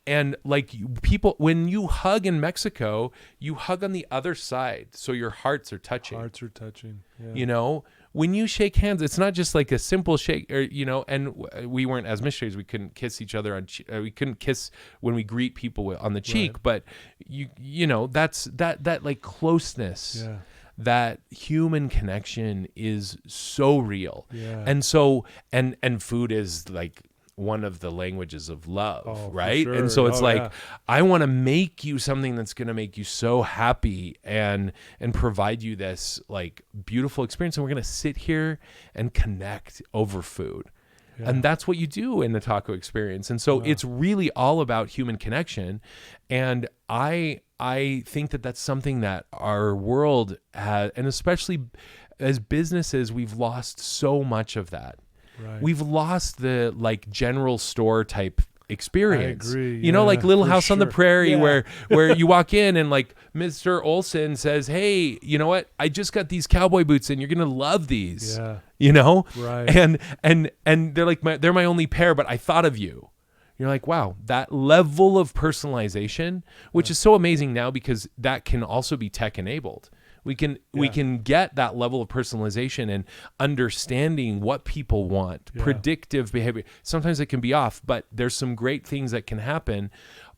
like people, when you hug in Mexico, you hug on the other side, so your hearts are touching. Hearts are touching. Yeah. You know, when you shake hands, it's not just like a simple shake, or and we weren't, as missionaries, we couldn't kiss each other we couldn't kiss when we greet people on the cheek, right. but you know, that's that like closeness. Yeah. That human connection is so real. Yeah. And so and food is like one of the languages of love, right? Sure. And so it's like, yeah. I want to make you something that's going to make you so happy and provide you this like beautiful experience. And we're going to sit here and connect over food. Yeah. And that's what you do in the taco experience. And so it's really all about human connection. And I think that that's something that our world has, and especially as businesses, we've lost so much of that. Right. We've lost the like general store type experience. I agree. You know, like Little House on the Prairie, yeah. where you walk in and like Mr. Olson says, "Hey, you know what? I just got these cowboy boots and you're gonna love these." Yeah. You know, right? And they're like they're my only pair, but I thought of you. You're like, wow, that level of personalization, which is so amazing now because that can also be tech enabled. We can get that level of personalization and understanding what people want, predictive behavior. Sometimes it can be off, but there's some great things that can happen.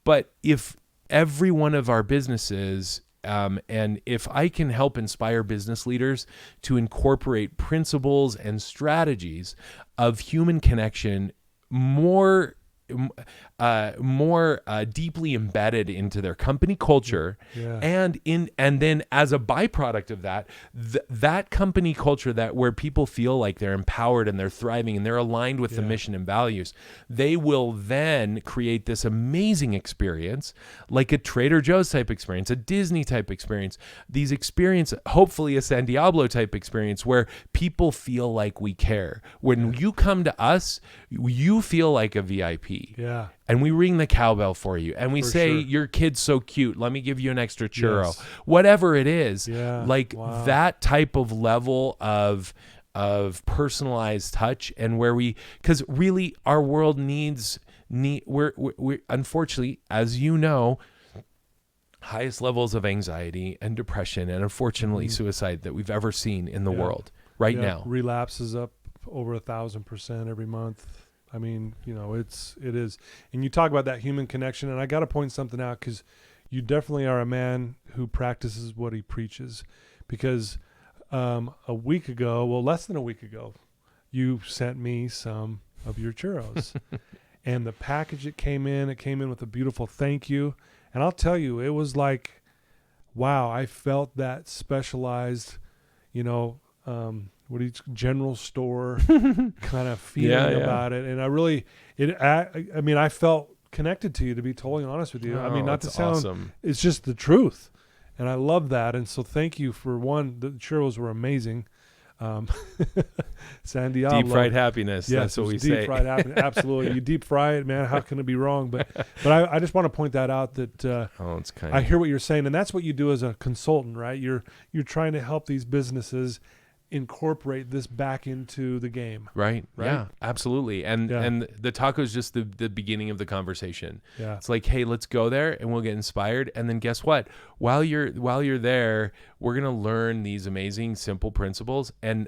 But if every one of our businesses, and if I can help inspire business leaders to incorporate principles and strategies of human connection more deeply embedded into their company culture, and then as a byproduct of that, that company culture where people feel like they're empowered and they're thriving and they're aligned with the mission and values, they will then create this amazing experience, like a Trader Joe's type experience, a Disney type experience, these experience, hopefully a San Diablo type experience where people feel like we care. When you come to us, you feel like a VIP. Yeah. And we ring the cowbell for you. And we say, your kid's so cute. Let me give you an extra churro. Yes. Whatever it is. Yeah. Like that type of level of personalized touch, and where because really our world we're unfortunately, as you know, highest levels of anxiety and depression and unfortunately suicide that we've ever seen in the world right now. Relapses up over 1,000% every month. I mean, you know, it is. And you talk about that human connection, and I got to point something out because you definitely are a man who practices what he preaches. Because a week ago, well, less than a week ago, you sent me some of your churros. And the package it came in with a beautiful thank you. And I'll tell you, it was like, wow, I felt that specialized, you know, general store kind of feeling about it. And I felt connected to you, to be totally honest with you. I mean, not to sound awesome. It's just the truth. And I love that. And so thank you for one. The churros were amazing. San Diablo. Deep fried happiness. Yes, that's what we say. Deep fried happiness. Absolutely. You deep fry it, man. How can it be wrong? But I just want to point that out that it's kind I hear what you're saying. And that's what you do as a consultant, right? You're trying to help these businesses incorporate this back into the game. Right? Yeah, absolutely. And the taco is just the beginning of the conversation. Yeah. It's like, hey, let's go there and we'll get inspired. And then guess what? While you're there, we're going to learn these amazing simple principles and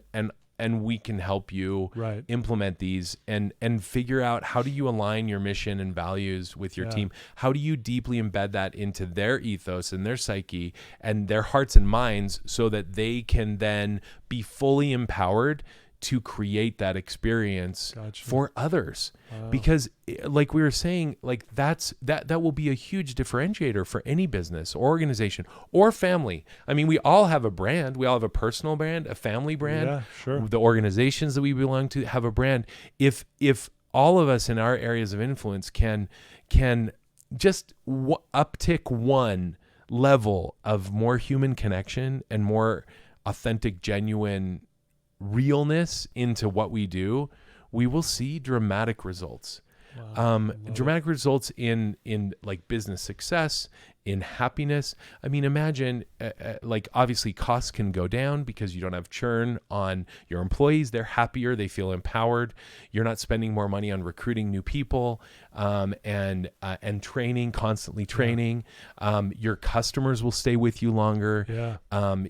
we can help you implement these and figure out, how do you align your mission and values with your team? How do you deeply embed that into their ethos and their psyche and their hearts and minds so that they can then be fully empowered to create that experience for others? Because like we were saying, like that will be a huge differentiator for any business or organization or family. I mean, we all have a brand. We all have a personal brand, a family brand. Yeah, sure. The organizations that we belong to have a brand. If all of us in our areas of influence can just uptick one level of more human connection and more authentic, genuine realness into what we do, we will see dramatic results. Dramatic results in like business success, in happiness. I mean, imagine like obviously costs can go down because you don't have churn on your employees. They're happier. They feel empowered. You're not spending more money on recruiting new people and training, constantly training. Your customers will stay with you longer. And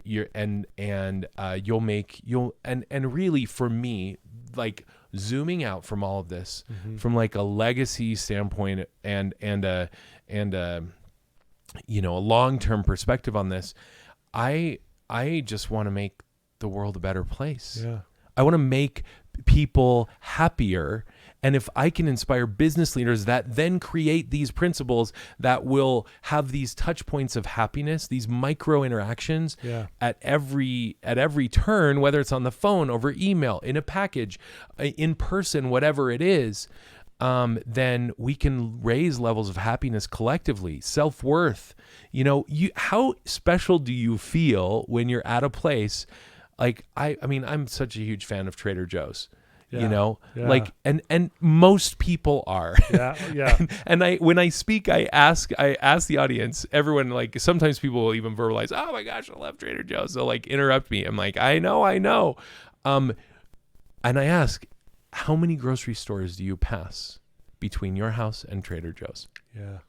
really for me, like zooming out from all of this, from like a legacy standpoint and a long-term perspective on this, I just want to make the world a better place. Yeah. I want to make people happier. And if I can inspire business leaders that then create these principles that will have these touch points of happiness, these micro interactions at every turn, whether it's on the phone, over email, in a package, in person, whatever it is, then we can raise levels of happiness collectively, self-worth. How special do you feel when you're at a place like, I mean, I'm such a huge fan of Trader Joe's. Like, and most people are. And when I speak, I ask the audience, everyone, like sometimes people will even verbalize, oh my gosh, I love Trader Joe's. They'll like interrupt me. I'm like, I know. And I ask, how many grocery stores do you pass between your house and Trader Joe's? Yeah.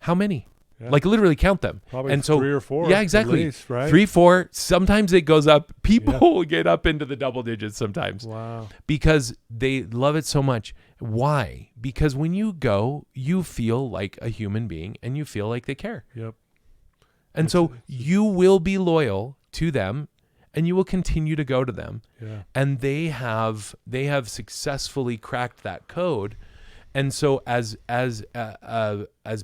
How many? Yeah. Like literally count them. Probably and so, 3 or 4. Yeah, exactly. Least, right? 3, 4. Sometimes it goes up. People get up into the double digits sometimes. Wow. Because they love it so much. Why? Because when you go, you feel like a human being and you feel like they care. Yep. And so you will be loyal to them and you will continue to go to them. Yeah. And they have successfully cracked that code. And so as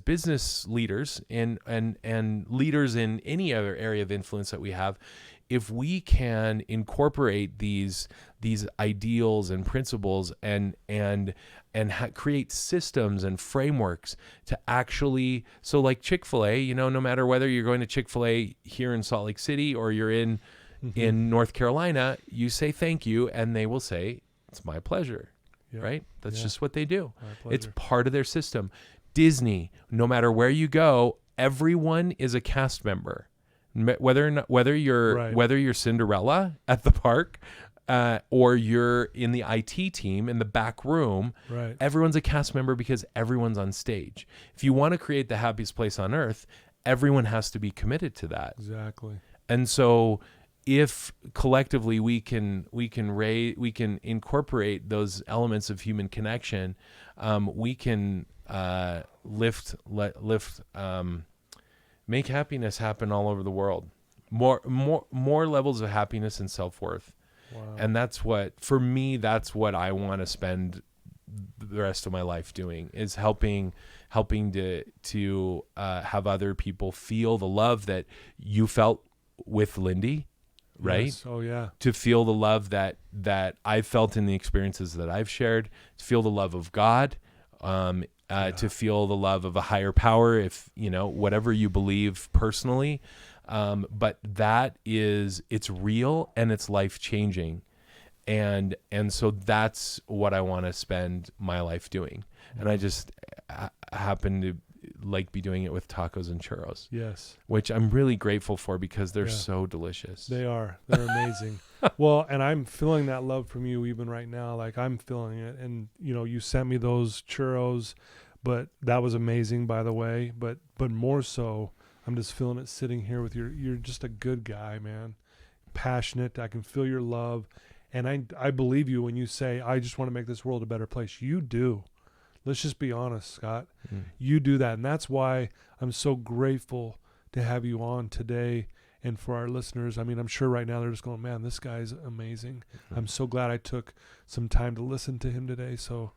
business leaders and leaders in any other area of influence that we have, if we can incorporate these ideals and principles and create systems and frameworks to actually, so like Chick-fil-A, no matter whether you're going to Chick-fil-A here in Salt Lake City or you're in North Carolina, you say thank you and they will say, it's my pleasure. Yep. Right? That's just what they do. It's part of their system. Disney, no matter where you go, everyone is a cast member. Whether you're Cinderella at the park or you're in the IT team in the back room, everyone's a cast member because everyone's on stage. If you want to create the happiest place on earth, everyone has to be committed to that. Exactly. And so if collectively we can incorporate those elements of human connection, we can make happiness happen all over the world. More levels of happiness and self-worth. Wow. And that's what I want to spend the rest of my life doing, is helping to have other people feel the love that you felt with Lindy. Right? Yes. Oh yeah. To feel the love that I felt in the experiences that I've shared, to feel the love of God, to feel the love of a higher power, if whatever you believe personally, but it's real and it's life changing, and so that's what I want to spend my life doing, and I just happen to be doing it with tacos and churros. Yes. Which I'm really grateful for because they're so delicious. They're amazing. Well, and I'm feeling that love from you even right now. Like I'm feeling it. And you sent me those churros, but that was amazing, by the way. But more so, I'm just feeling it sitting here with you're just a good guy, man. Passionate. I can feel your love. And I believe you when you say, I just want to make this world a better place. You do. Let's just be honest, Scott. You do that. And that's why I'm so grateful to have you on today. And for our listeners, I mean, I'm sure right now they're just going, man, this guy's amazing. I'm so glad I took some time to listen to him today. So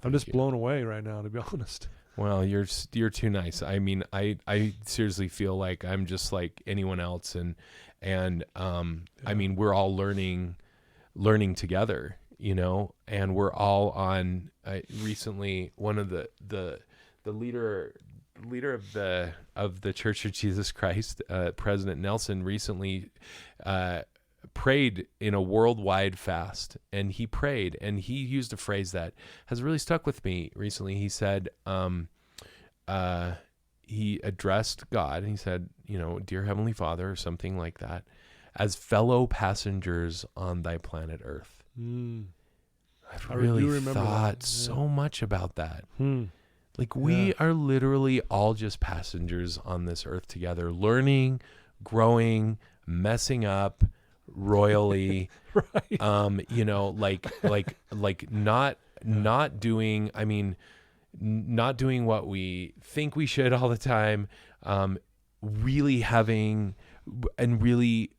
I'm just blown away right now, to be honest. Well, you're too nice. I mean, I seriously feel like I'm just like anyone else. And I mean, we're all learning together. And we're all on. Recently, one of the leader of the Church of Jesus Christ, President Nelson, recently prayed in a worldwide fast, and he prayed, and he used a phrase that has really stuck with me recently. He said, he addressed God, and he said, "Dear Heavenly Father," or something like that, "as fellow passengers on thy planet Earth." I've really thought so much about that. Like, we are literally all just passengers on this earth together, learning, growing, messing up royally, right. Not doing, not doing what we think we should all the time, really having and really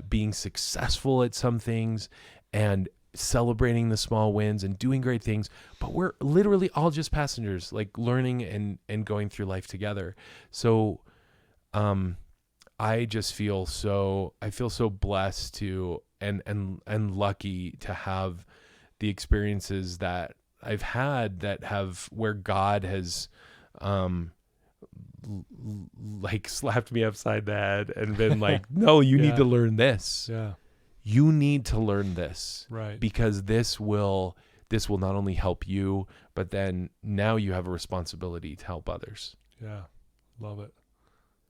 being successful at some things, and celebrating the small wins and doing great things, but we're literally all just passengers, like learning and going through life together. So I just feel so blessed to and lucky to have the experiences that I've had where God has like slapped me upside the head and been like, "No, you need to learn this. Yeah. You need to learn this." Right. Because this will not only help you, but then now you have a responsibility to help others. Yeah. Love it.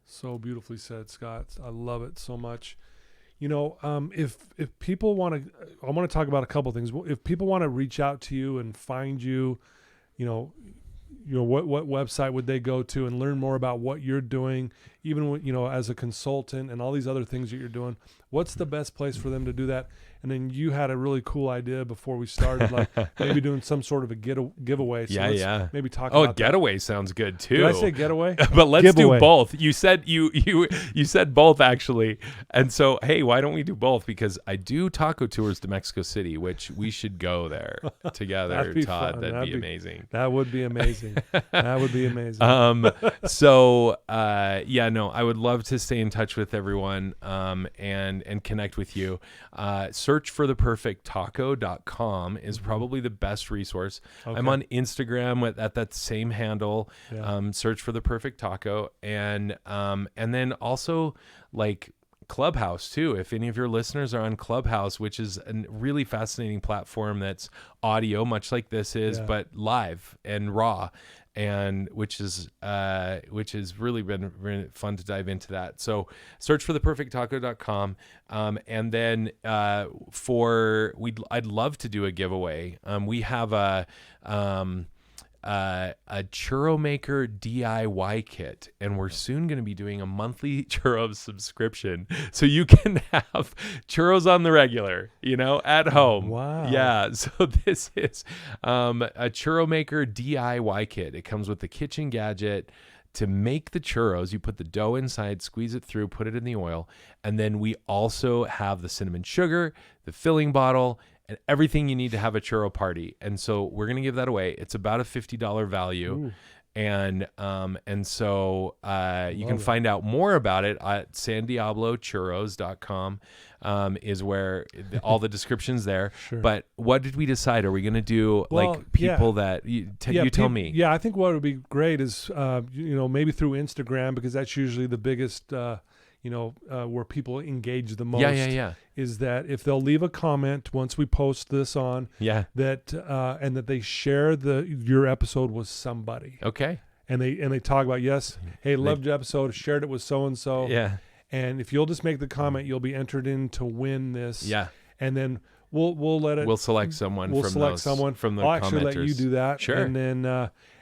So beautifully said, Scott. I love it so much. If people want to, I want to talk about a couple things. If people want to reach out to you and find you, what website would they go to and learn more about what you're doing, even when, as a consultant and all these other things that you're doing? What's the best place for them to do that? And then you had a really cool idea before we started, like maybe doing some sort of a giveaway. So let's maybe talk about getaway that. Sounds good too. Did I say getaway? But let's do both. You said you said both, actually. And so, hey, why don't we do both? Because I do taco tours to Mexico City, which we should go there together, Todd. Fun. That'd be amazing. That would be amazing. That would be amazing. I would love to stay in touch with everyone and connect with you. Search for theperfecttaco.com is probably the best resource. Okay. I'm on Instagram at that same handle. Yeah. Search for The Perfect Taco, and then also like Clubhouse too. If any of your listeners are on Clubhouse, which is a really fascinating platform that's audio, much like this is, but live and raw, and which has really been really fun to dive into that. So search for theperfecttaco.com. And then I'd love to do a giveaway. We have a Churro Maker Diy Kit, and we're soon going to be doing a monthly churro subscription, so you can have churros on the regular, at home. Wow. Yeah. So this is a Churro Maker Diy Kit. It comes with the kitchen gadget to make the churros. You put the dough inside, squeeze it through, put it in the oil, and then we also have the cinnamon sugar, the filling bottle, and everything you need to have a churro party. And so we're going to give that away. It's about a $50 value. Ooh. And so you can find out more about it at sandiablochurros.com is where all the description's there. Sure. But what did we decide? Are we going to do people that you tell me? Yeah, I think what would be great is, maybe through Instagram, because that's usually the biggest, where people engage the most. Yeah. Is that if they'll leave a comment once we post this on, that and that they share your episode with somebody. Okay. And they talk about, hey, loved your episode, shared it with so and so. Yeah. And if you'll just make the comment, you'll be entered in to win this. Yeah. And then we'll let it. We'll select someone. We'll select someone from the I'll commenters. actually let you do that. Sure.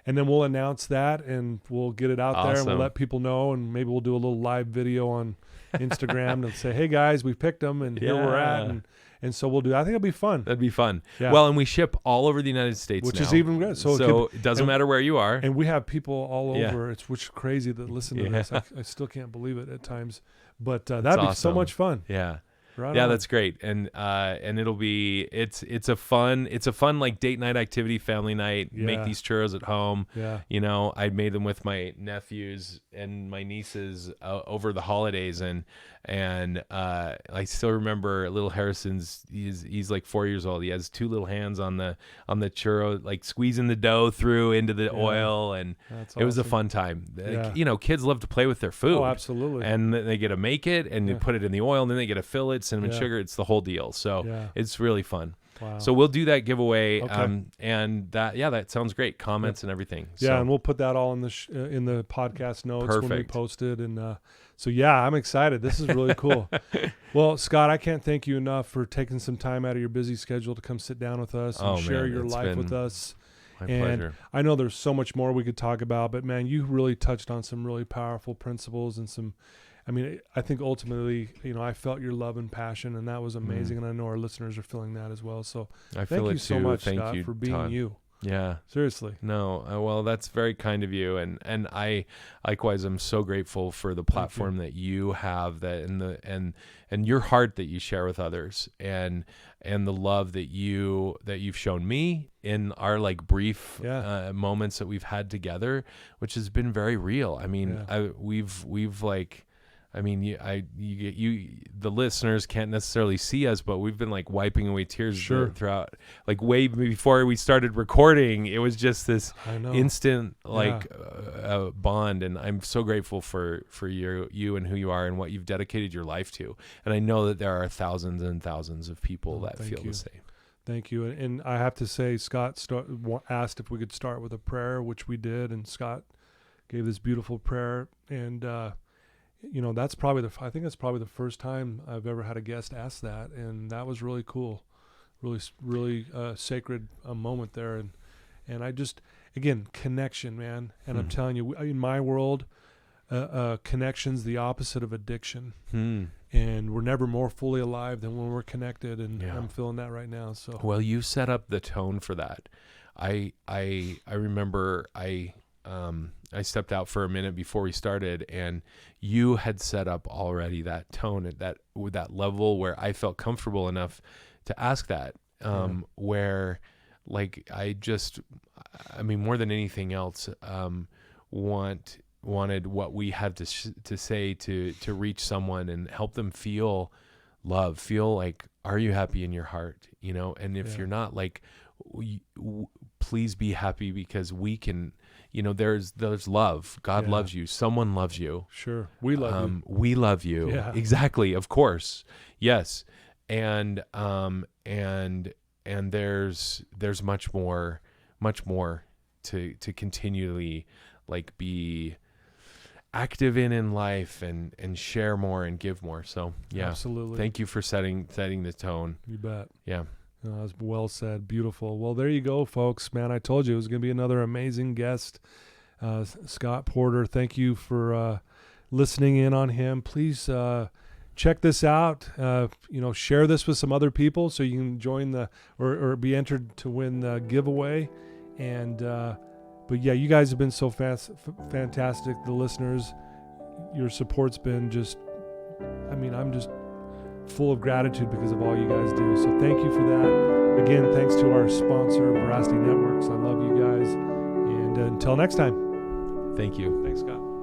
And then we'll announce that, and we'll get it out there, and we'll let people know, and maybe we'll do a little live video on Instagram and say, hey guys, we picked them, and here we're at, and so we'll do. I think it'll be fun. That'd be fun. Yeah. Well, and we ship all over the United States, which now. is even good. So it doesn't matter where you are, and we have people all over. Which is crazy that listen to this. I still can't believe it at times, but that'd be so much fun. Yeah. Right yeah, on. that's great, and it'll be it's a fun like date night activity, family night. Yeah. Make these churros at home. Yeah, I made them with my nephews and my nieces over the holidays, and I still remember little Harrison's. He's like 4 years old. He has two little hands on the churro, like squeezing the dough through into the oil, and it was a fun time. Yeah. Kids love to play with their food. Oh, absolutely. And they get to make it, and they put it in the oil, and then they get to fill it. cinnamon sugar. It's the whole deal. So it's really fun. Wow. So we'll do that giveaway. Okay. And that sounds great. Comments and everything. Yeah. So. And we'll put that all in the podcast notes when we post it. And so, yeah, I'm excited. This is really cool. Well, Scott, I can't thank you enough for taking some time out of your busy schedule to come sit down with us and share your life with us. My pleasure. I know there's so much more we could talk about, but man, you really touched on some really powerful principles and I think ultimately, I felt your love and passion, and that was amazing. And I know our listeners are feeling that as well. So thank you so much, Scott, for being Todd. you. Yeah. Seriously. No. Well, that's very kind of you. And I likewise am so grateful for the platform that you have and your heart that you share with others and the love that you've shown me in our like brief moments that we've had together, which has been very real. I mean, we've like, I mean, the listeners can't necessarily see us, but we've been like wiping away tears throughout, like way before we started recording. It was just this instant bond, and I'm so grateful for you and who you are and what you've dedicated your life to. And I know that there are thousands and thousands of people that feel the same. Thank you. And I have to say, Scott asked if we could start with a prayer, which we did, and Scott gave this beautiful prayer, and that's probably I think that's probably the first time I've ever had a guest ask that, and that was really cool, really sacred moment there, and I just, again, connection, man, and I'm telling you, in my world, connection's the opposite of addiction, and we're never more fully alive than when we're connected, and I'm feeling that right now. So well, you set up the tone for that. I remember I stepped out for a minute before we started, and you had set up already that tone at that level where I felt comfortable enough to ask that, where like I mean, more than anything else, wanted what we had to say to reach someone and help them feel love, feel like, are you happy in your heart? And if you're not, like, please be happy, because we can, there's love. God loves you. Someone loves you. Sure. We love you. We love you. Yeah. Exactly. Of course. Yes. And there's much more to continually like be active in life and share more and give more. So yeah, absolutely. Thank you for setting the tone. You bet. Yeah. That was well said. Beautiful. Well, there you go, folks. Man, I told you it was going to be another amazing guest. Scott Porter, thank you for listening in on him. Please check this out. Share this with some other people so you can join or be entered to win the giveaway. And but yeah, you guys have been so fantastic. The listeners, your support's been just, I'm just full of gratitude because of all you guys do. So thank you for that. Again, thanks to our sponsor, Veracity Networks. I love you guys. And until next time. Thank you. Thanks, Scott.